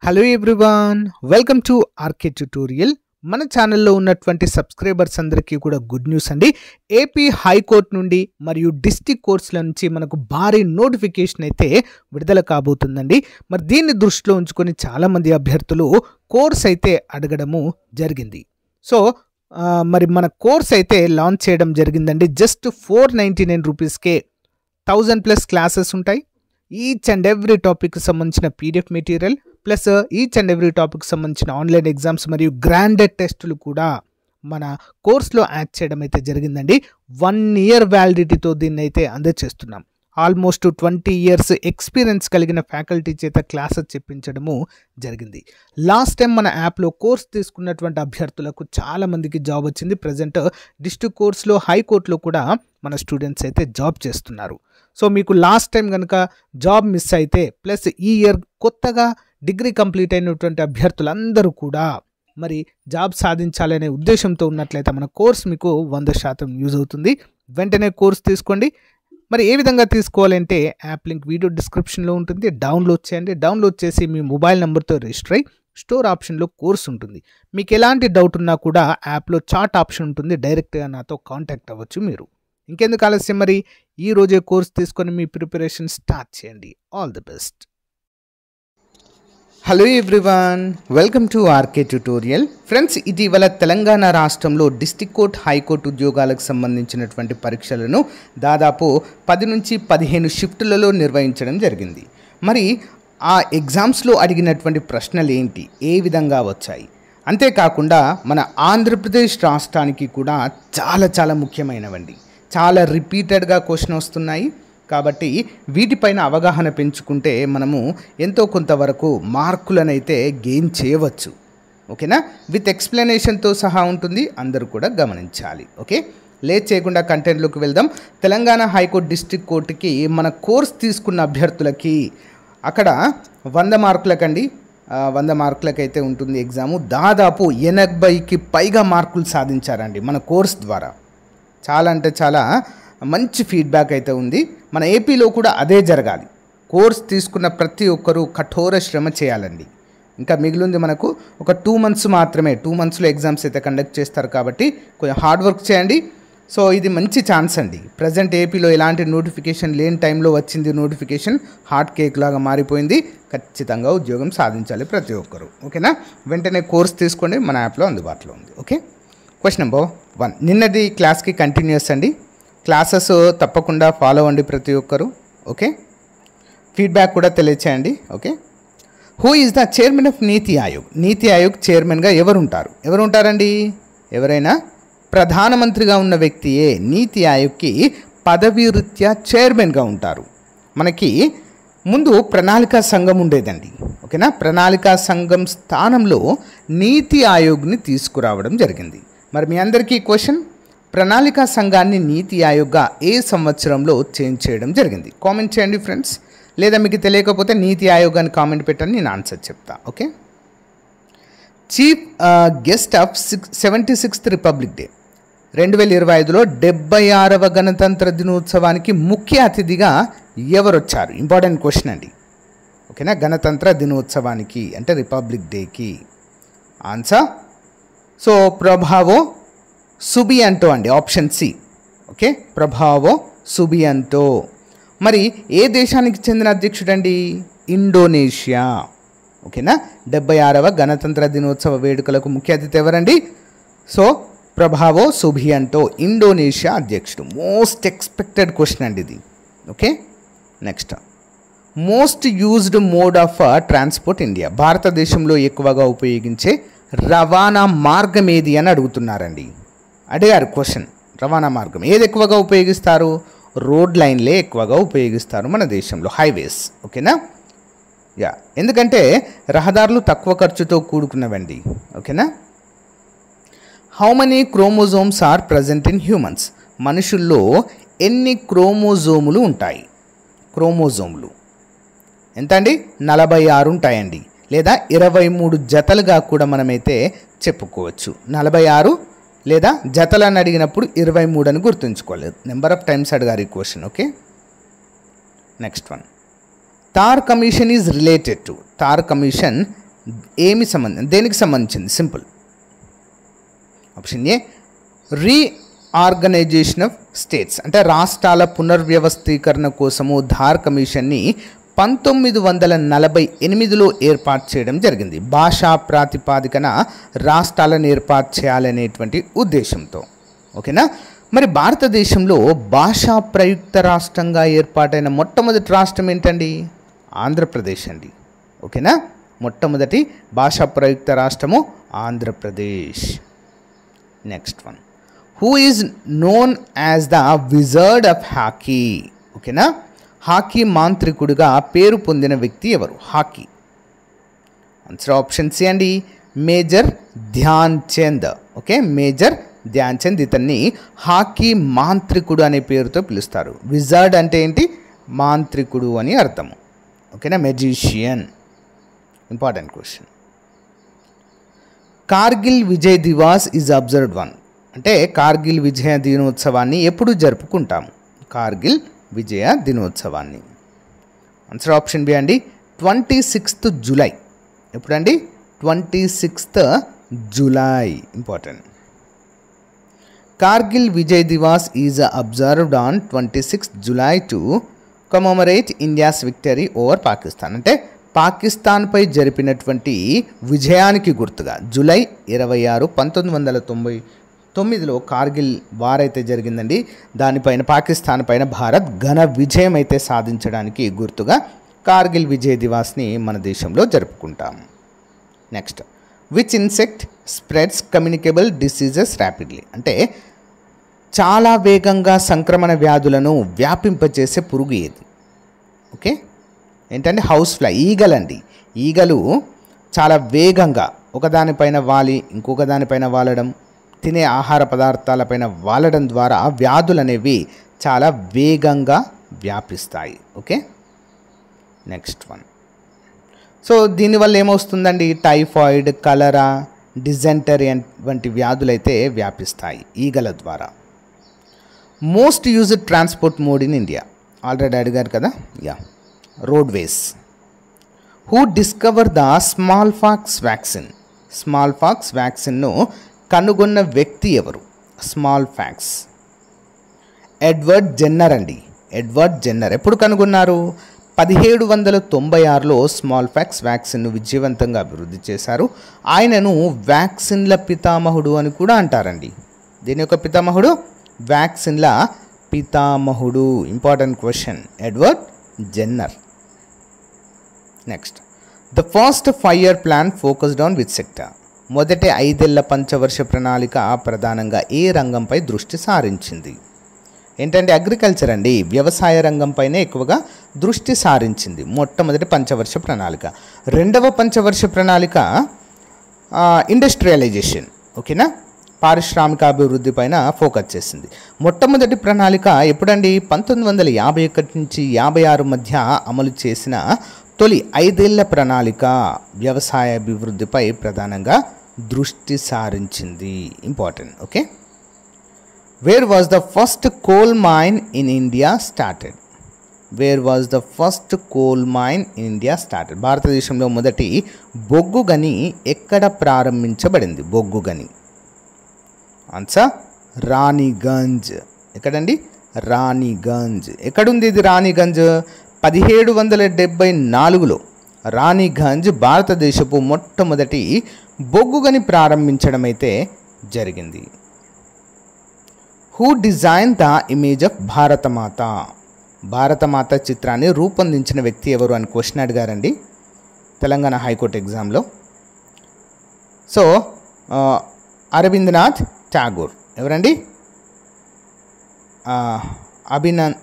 Hello everyone, welcome to RK tutorial. మన ఛానల్లో ఉన్నటువంటి సబ్స్క్రైబర్స్ అందరికీ కూడా గుడ్ న్యూస్ అండి. ఏపీ హైకోర్టు నుండి మరియు డిస్ట్రిక్ట్ కోర్ట్స్ల నుంచి మనకు భారీ నోటిఫికేషన్ అయితే విడుదల కాబోతుందండి. మరి దీన్ని దృష్టిలో ఉంచుకొని చాలామంది అభ్యర్థులు కోర్స్ అయితే అడగడము జరిగింది. సో మరి మన కోర్స్ అయితే లాంచ్ చేయడం జరిగిందండి. జస్ట్ 499 రూపీస్కే 1000+ క్లాసెస్ ఉంటాయి. ఈచ్ అండ్ ఎవ్రీ టాపిక్ సంబంధించిన PDF material plus each and every topic సంబంధించిన ఆన్లైన్ ఎగ్జామ్స్ మరియు గ్రాండెడ్ టెస్టులు కూడా మన కోర్స్లో యాడ్ చేయడం అయితే జరిగిందండి. 1 year వ్యాలిడిటీతో దీన్ని అయితే అందజేస్తున్నాం. ఆల్మోస్ట్ 20 years ఎక్స్పీరియన్స్ కలిగిన ఫ్యాకల్టీ చేత క్లాసెస్ చెప్పించడము జరిగింది. లాస్ట్ టైం మన యాప్లో కోర్స్ తీసుకున్నటువంటి అభ్యర్థులకు చాలామందికి జాబ్ వచ్చింది. ప్రజెంట్ డిస్ట్రిక్ట్ కోర్స్లో హైకోర్టులో కూడా మన స్టూడెంట్స్ అయితే జాబ్ చేస్తున్నారు. సో మీకు లాస్ట్ టైం కనుక జాబ్ మిస్ అయితే ప్లస్ ఈ ఇయర్ కొత్తగా డిగ్రీ కంప్లీట్ అయినటువంటి అభ్యర్థులందరూ కూడా మరి జాబ్ సాధించాలనే ఉద్దేశంతో ఉన్నట్లయితే మన కోర్స్ మీకు 100% యూజ్ అవుతుంది. వెంటనే కోర్స్ తీసుకోండి. మరి ఏ విధంగా తీసుకోవాలంటే యాప్ లింక్ వీడియో డిస్క్రిప్షన్లో ఉంటుంది. డౌన్లోడ్ చేయండి. డౌన్లోడ్ చేసి మీ మొబైల్ నెంబర్తో రిజిస్టర్ అయ్యి స్టోర్ ఆప్షన్లో కోర్స్ ఉంటుంది. మీకు ఎలాంటి డౌట్ ఉన్నా కూడా యాప్లో చాట్ ఆప్షన్ ఉంటుంది. డైరెక్ట్గా నాతో కాంటాక్ట్ అవ్వచ్చు మీరు. ఇంకెందుకు ఆలస్యం, మరి ఈ రోజే కోర్స్ తీసుకొని మీ ప్రిపరేషన్ స్టార్ట్ చేయండి. All the best. Hello everyone, welcome to RK tutorial. Friends, ఇటీవల తెలంగాణ రాష్ట్రంలో డిస్ట్రిక్ట్ కోర్ట్ హైకోర్టు ఉద్యోగాలకు సంబంధించినటువంటి పరీక్షలను దాదాపు 10 నుంచి 15 షిఫ్టులలో నిర్వహించడం జరిగింది. మరి ఆ ఎగ్జామ్స్లో అడిగినటువంటి ప్రశ్నలు ఏంటి, ఏ విధంగా వచ్చాయి, అంతేకాకుండా మన ఆంధ్రప్రదేశ్ రాష్ట్రానికి కూడా చాలా ముఖ్యమైనవండి. చాలా రిపీటెడ్గా క్వశ్చన్ వస్తున్నాయి. కాబట్టి వీటిపైన అవగాహన పెంచుకుంటే మనము ఎంతో కొంతవరకు మార్కులనైతే గెయిన్ చేయవచ్చు. ఓకేనా? విత్ ఎక్స్ప్లెనేషన్తో సహా ఉంటుంది. అందరూ కూడా గమనించాలి. ఓకే, లేట్ చేయకుండా కంటెంట్లోకి వెళ్దాం. తెలంగాణ హైకోర్టు డిస్ట్రిక్ట్ కోర్టుకి మన కోర్స్ తీసుకున్న అభ్యర్థులకి అక్కడ 100 మార్కులకండి, 100 మార్కులకైతే ఉంటుంది ఎగ్జాము. దాదాపు 80కి పైగా మార్కులు సాధించారండి మన కోర్స్ ద్వారా. చాలా అంటే చాలా మంచి ఫీడ్బ్యాక్ అయితే ఉంది. మన ఏపీలో కూడా అదే జరగాలి. కోర్స్ తీసుకున్న ప్రతి ఒక్కరూ కఠోర శ్రమ చేయాలండి. ఇంకా మిగిలింది మనకు ఒక 2 months మాత్రమే. 2 monthsలో ఎగ్జామ్స్ అయితే కండక్ట్ చేస్తారు. కాబట్టి కొంచెం హార్డ్ వర్క్ చేయండి. సో ఇది మంచి ఛాన్స్ అండి. ప్రజెంట్ ఏపీలో ఎలాంటి నోటిఫికేషన్ లేని టైంలో వచ్చింది నోటిఫికేషన్. హాట్ కేక్ లాగా మారిపోయింది. ఖచ్చితంగా ఉద్యోగం సాధించాలి ప్రతి ఒక్కరు. ఓకేనా? వెంటనే కోర్స్ తీసుకోండి, మన యాప్లో అందుబాటులో ఉంది. Okay, question number 1. నిన్నటి క్లాస్కి కంటిన్యూస్ అండి. క్లాసెస్ తప్పకుండా ఫాలో అవ్వండి ప్రతి ఒక్కరు. ఓకే, ఫీడ్బ్యాక్ కూడా తెలియచేయండి. Okay, who is the chairman of నీతి ఆయోగ్? నీతి ఆయోగ్ చైర్మన్గా ఎవరు ఉంటారండి? ఎవరైనా ప్రధానమంత్రిగా ఉన్న వ్యక్తియే నీతి ఆయోగ్కి పదవీ రీత్యా చైర్మన్గా ఉంటారు. మనకి ముందు ప్రణాళికా సంఘం ఉండేదండి. ఓకేనా? ప్రణాళికా సంఘం స్థానంలో నీతి ఆయోగ్ని తీసుకురావడం జరిగింది. మరి మీ అందరికీ క్వశ్చన్, ప్రణాళికా సంఘాన్ని నీతి ఆయోగ్గా ఏ సంవత్సరంలో చేంజ్ చేయడం జరిగింది? కామెంట్ చేయండి ఫ్రెండ్స్. లేదా మీకు తెలియకపోతే నీతి ఆయోగ్ అని కామెంట్ పెట్టండి, నేను ఆన్సర్ చెప్తా. Okay, chief guest of 76th Republic Day 2025లో 76వ గణతంత్ర దినోత్సవానికి ముఖ్య అతిథిగా ఎవరు వచ్చారు? ఇంపార్టెంట్ క్వశ్చన్ అండి. ఓకేనా? గణతంత్ర దినోత్సవానికి అంటే రిపబ్లిక్ డేకి ఆన్సర్ సో ప్రభావో సుబియాంటో అండి, option C. Okay, Prabowo Subianto. మరి ఏ దేశానికి చెందిన అధ్యక్షుడండి? ఇండోనేషియా. ఓకేనా? 76వ గణతంత్ర దినోత్సవ వేడుకలకు ముఖ్య అతిథి ఎవరండి? సో ప్రభావో సుబియాంటో, ఇండోనేషియా అధ్యక్షుడు. మోస్ట్ ఎక్స్పెక్టెడ్ క్వశ్చన్ అండి ఇది. Okay, next, most used mode of transport India? భారతదేశంలో ఎక్కువగా ఉపయోగించే రవాణా మార్గం ఏది అని అడిగారు క్వశ్చన్. రవాణా మార్గం ఏది ఎక్కువగా ఉపయోగిస్తారు? రోడ్ లైన్లే ఎక్కువగా ఉపయోగిస్తారు మన దేశంలో, హైవేస్. ఓకేనా? యా, ఎందుకంటే రహదారులు తక్కువ ఖర్చుతో కూడుకున్నవండి. ఓకేనా? How many chromosomes are present in humans? మనుషుల్లో ఎన్ని క్రోమోజోములు ఉంటాయి? క్రోమోజోములు ఎంత అండి? 46 ఉంటాయండి. లేదా 23 జతలుగా కూడా మనమైతే చెప్పుకోవచ్చు. 46 లేదా జతలు అని అడిగినప్పుడు 23 అని గుర్తుంచుకోలేదు. నెంబర్ ఆఫ్ టైమ్స్ అడిగారు ఈ question. Okay, next one. Tar commission is related to? Tar commission దేనికి సంబంధించింది? Simple. Option A reorganisation of states, అంటే రాష్ట్రాల పునర్వ్యవస్థీకరణ కోసము ధార్ కమిషన్ని 1948లో ఏర్పాటు చేయడం జరిగింది. భాషా ప్రాతిపాదికన రాష్ట్రాలను ఏర్పాటు చేయాలనేటువంటి ఉద్దేశంతో. ఓకేనా. మరి భారతదేశంలో భాషా ప్రయుక్త రాష్ట్రంగా ఏర్పాటైన మొట్టమొదటి రాష్ట్రం ఏంటండి? ఆంధ్రప్రదేశ్ అండి. ఓకేనా. మొట్టమొదటి భాషా ప్రయుక్త రాష్ట్రము Andhra Pradesh. Next one, who is known as the wizard of hockey? ఓకేనా. హాకీ మాంత్రికుడిగా పేరు పొందిన వ్యక్తి ఎవరు? హాకీ ఆన్సర్ ఆప్షన్ సి అండి, major Dhyan Chand. Okay, major Dhyan Chand ఇతన్ని హాకీ మాంత్రికుడు అనే పేరుతో పిలుస్తారు. విజర్డ్ అంటే ఏంటి? మాంత్రికుడు అని అర్థము. ఓకేనా, magician. Important question. Kargil Vijay Diwas is observed one, అంటే కార్గిల్ విజయ దినోత్సవాన్ని ఎప్పుడు జరుపుకుంటాము? కార్గిల్ విజయ దినోత్సవాన్ని. ఆన్సర్ ఆప్షన్ బి అండి, 26th జూలై. ఎప్పుడండి? 26th July. Important. Kargil Vijay Diwas is observed on 26th July to commemorate India's victory over Pakistan, అంటే పాకిస్తాన్పై జరిపినటువంటి విజయానికి గుర్తుగా జూలై 26, 1999లో కార్గిల్ వార్ అయితే జరిగిందండి. దానిపైన పాకిస్తాన్ పైన భారత్ ఘన విజయం అయితే సాధించడానికి గుర్తుగా కార్గిల్ విజయ్ దివాస్ని మన దేశంలో జరుపుకుంటాం. Next, which insect spreads communicable diseases rapidly, అంటే చాలా వేగంగా సంక్రమణ వ్యాధులను వ్యాపింపచేసే పురుగు ఏది? ఓకే, ఏంటంటే హౌస్ ఫ్లై, ఈగలండి. ఈగలు చాలా వేగంగా ఒకదానిపైన వాలి ఇంకొక దానిపైన వాలడం, తినే ఆహార పదార్థాలపైన వాలడం ద్వారా వ్యాధులు అనేవి చాలా వేగంగా వ్యాపిస్తాయి. Okay, next one. సో దీనివల్ల ఏమవుతుందండి? టైఫాయిడ్, కలరా, డిజెంటరీ వంటి వ్యాధులైతే వ్యాపిస్తాయి ఈగల ద్వారా. Most used transport mode in India, already అడిగారు కదా. Yeah, roadways. Who discover the smallpox vaccine? Smallpox వ్యాక్సిన్ను కనుగొన్న వ్యక్తి ఎవరు? స్మాల్ పాక్స్ ఎడ్వర్డ్ జెన్నర్ అండి. Edward Jenner. ఎప్పుడు కనుగొన్నారు? 1796లో స్మాల్ పాక్స్ వ్యాక్సిన్ను విజయవంతంగా అభివృద్ధి చేశారు. ఆయనను వ్యాక్సిన్ల పితామహుడు అని కూడా అంటారండి. దీని యొక్క పితామహుడు వ్యాక్సిన్ల పితామహుడు. Important question, Edward Jenner. Next, the first 5-year plan focused on which sector? మొదటి 5 ఏళ్ల పంచవర్ష ప్రణాళిక ప్రధానంగా ఏ రంగంపై దృష్టి సారించింది? ఏంటంటే అగ్రికల్చర్ అండి. వ్యవసాయ రంగంపైనే ఎక్కువగా దృష్టి సారించింది మొట్టమొదటి పంచవర్ష ప్రణాళిక. రెండవ పంచవర్ష ప్రణాళిక ఇండస్ట్రియలైజేషన్. ఓకేనా, పారిశ్రామికాభివృద్ధి పైన ఫోకస్ చేసింది. మొట్టమొదటి ప్రణాళిక ఎప్పుడండి? 1951 నుంచి 56 మధ్య అమలు చేసిన తొలి 5 ఏళ్ల ప్రణాళిక వ్యవసాయ అభివృద్ధిపై ప్రధానంగా దృష్టి సారించింది. Important. Okay, where was the first coal mine in India started? Where was the first coal mine in India started? భారతదేశంలో మొదటి బొగ్గు గని ఎక్కడ ప్రారంభించబడింది? బొగ్గు గని. ఆన్సర్ రాణిగంజ్. ఎక్కడండి? రాణిగంజ్. ఎక్కడుంది ఇది రాణిగంజ్? 1774లో రాణిగంజ్ భారతదేశపు మొట్టమొదటి బొగ్గు గని ప్రారంభించడం అయితే జరిగింది. Who design the image of Bharat Mata? Bharat Mata చిత్రాన్ని రూపొందించిన వ్యక్తి ఎవరు అని క్వశ్చన్ అడిగారండి తెలంగాణ హైకోర్టు ఎగ్జామ్లో. సో అరవింద్నాథ్ ఠాగూర్. ఎవరండి? అభినంద్రనాథ్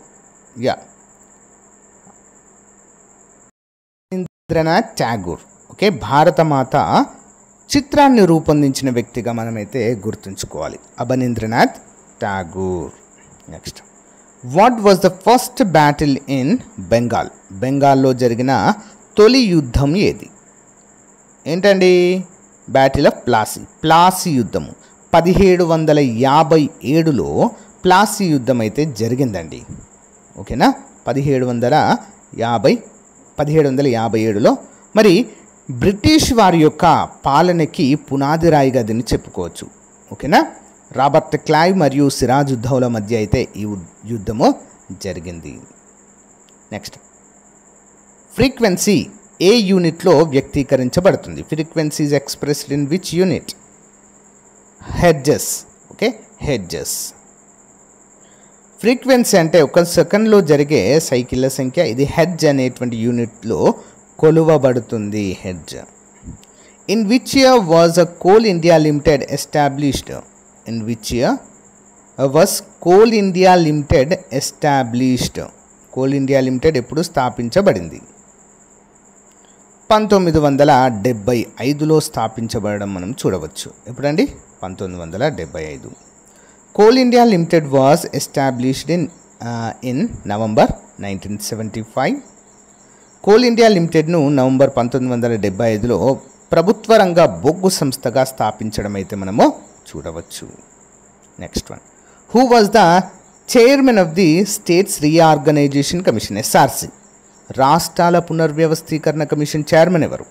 ఠాగూర్. ఓకే, భారతమాత చిత్రాన్ని రూపొందించిన వ్యక్తిగా మనమైతే గుర్తుంచుకోవాలి, Abhinandranath Tagore. Next, what was the first battle in Bengal? బెంగాల్లో జరిగిన తొలి యుద్ధం ఏది? ఏంటండి? Battle of Plassey. ప్లాసీ యుద్ధము 1757లో ప్లాసీ యుద్ధం అయితే జరిగిందండి. ఓకేనా, 1757లో. మరి బ్రిటిష్ వారి యొక్క పాలనకి పునాది రాయిగా దీన్ని చెప్పుకోవచ్చు. ఓకేనా. రాబర్ట్ క్లైవ్ మరియు సిరాజుద్దౌలా మధ్య అయితే ఈ యుద్ధము జరిగింది. నెక్స్ట్, ఫ్రీక్వెన్సీ ఏ యూనిట్లో వ్యక్తీకరించబడుతుంది? Frequency is expressed in which unit? Hertz. Okay, hertz. Frequency అంటే ఒక సెకండ్లో జరిగే సైకిళ్ళ సంఖ్య. ఇది హెర్ట్జ్ అనేటువంటి యూనిట్లో కొలువబడుతుంది. Hertz. In which year was Coal India Limited established? In which year was Coal India Limited established? Coal India Limited ఎప్పుడు స్థాపించబడింది? 1975లో స్థాపించబడడం మనం చూడవచ్చు. ఎప్పుడండి? 1975. Coal India Limited was established in November 1975. Coal India లిమిటెడ్ను నవంబర్ 1975లో ప్రభుత్వ రంగ బొగ్గు సంస్థగా స్థాపించడం అయితే మనము చూడవచ్చు. Next one, who was the chairman of the States Reorganisation Commission? SRC, రాష్ట్రాల పునర్వ్యవస్థీకరణ కమిషన్ చైర్మన్ ఎవరు?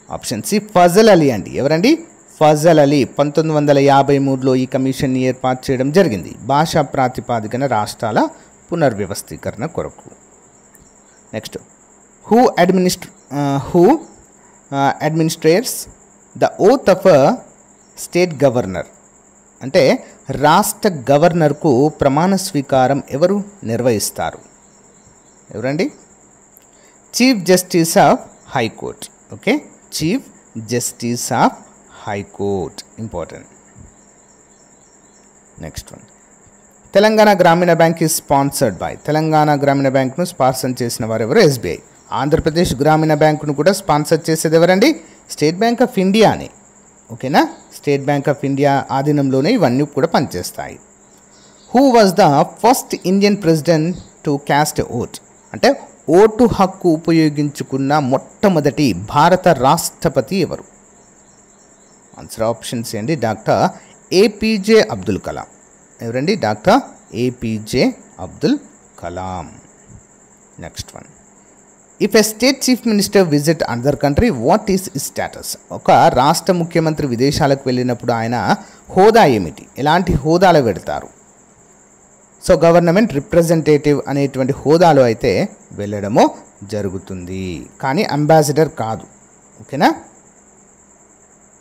ఆప్షన్ సి ఫజల్ అలీ అండి. ఎవరండి? ఫజల్ అలీ. 1953లో ఈ కమిషన్ని ఏర్పాటు చేయడం జరిగింది, భాషా ప్రాతిపాదికన రాష్ట్రాల పునర్వ్యవస్థీకరణ కొరకు. Next, who administrates the oath of state governor? అంటే రాష్ట్ర గవర్నర్కు ప్రమాణ స్వీకారం ఎవరు నిర్వహిస్తారు? ఎవరండి? Chief justice of high court. Okay, chief justice of high court. Important. Next one, Telangana Grameena bank is sponsored by? Telangana Grameena బ్యాంక్ను స్పాన్సర్ చేసిన వారు ఎవరు? ఎస్బీఐ. ఆంధ్రప్రదేశ్ గ్రామీణ బ్యాంకును కూడా స్పాన్సర్ చేసేది ఎవరండి? స్టేట్ బ్యాంక్ ఆఫ్ ఇండియా అని. ఓకేనా. స్టేట్ బ్యాంక్ ఆఫ్ ఇండియా ఆధీనంలోనే ఇవన్నీ కూడా పనిచేస్తాయి. Who was the first Indian president to cast vote? అంటే ఓటు హక్కు ఉపయోగించుకున్న మొట్టమొదటి భారత రాష్ట్రపతి ఎవరు? ఆన్సర్ ఆప్షన్స్ అండి. Doctor APJ Abdul Kalam. ఎవరండి? Doctor APJ Abdul Kalam. Next one, if a state chief minister visit another country what is status? ఒక రాష్ట్ర ముఖ్యమంత్రి విదేశాలకు వెళ్ళినప్పుడు ఆయన హోదా ఏమిటి? ఎలాంటి హోదాలో వెళతారు? సో గవర్నమెంట్ రిప్రజెంటేటివ్ అనేటువంటి హోదాలో అయితే వెళ్ళడము జరుగుతుంది, కానీ అంబాసిడర్ కాదు. ఓకేనా.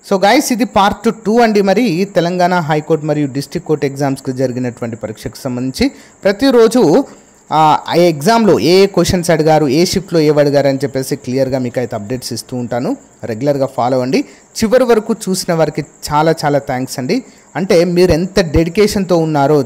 సో గైస్, ఇది పార్ట్ 2 అండి. మరి తెలంగాణ హైకోర్టు మరియు డిస్ట్రిక్ట్ కోర్ట్ ఎగ్జామ్స్కి జరిగినటువంటి పరీక్షకు సంబంధించి ప్రతిరోజు ఆ ఎగ్జామ్లో ఏ క్వశ్చన్స్ అడిగారు, ఏ షిఫ్ట్లో ఏవి అడిగారు అని చెప్పేసి క్లియర్గా మీకు అయితే అప్డేట్స్ ఇస్తూ ఉంటాను. రెగ్యులర్గా ఫాలో అవ్వండి. చివరి వరకు చూసిన వారికి చాలా చాలా థ్యాంక్స్ అండి. అంటే మీరు ఎంత డెడికేషన్తో ఉన్నారో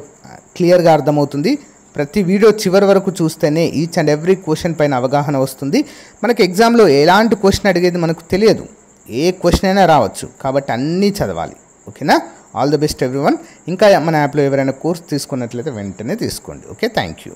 క్లియర్గా అర్థమవుతుంది. ప్రతి వీడియో చివరి వరకు చూస్తేనే ఈచ్ అండ్ ఎవ్రీ క్వశ్చన్ పైన అవగాహన వస్తుంది. మనకి ఎగ్జామ్లో ఎలాంటి క్వశ్చన్ అడిగేది మనకు తెలియదు, ఏ క్వశ్చన్ అయినా రావచ్చు, కాబట్టి అన్నీ చదవాలి. ఓకేనా. All the best everyone. ఇంకా మన యాప్లో ఎవరైనా కోర్స్ తీసుకున్నట్లయితే వెంటనే తీసుకోండి. Okay, thank you.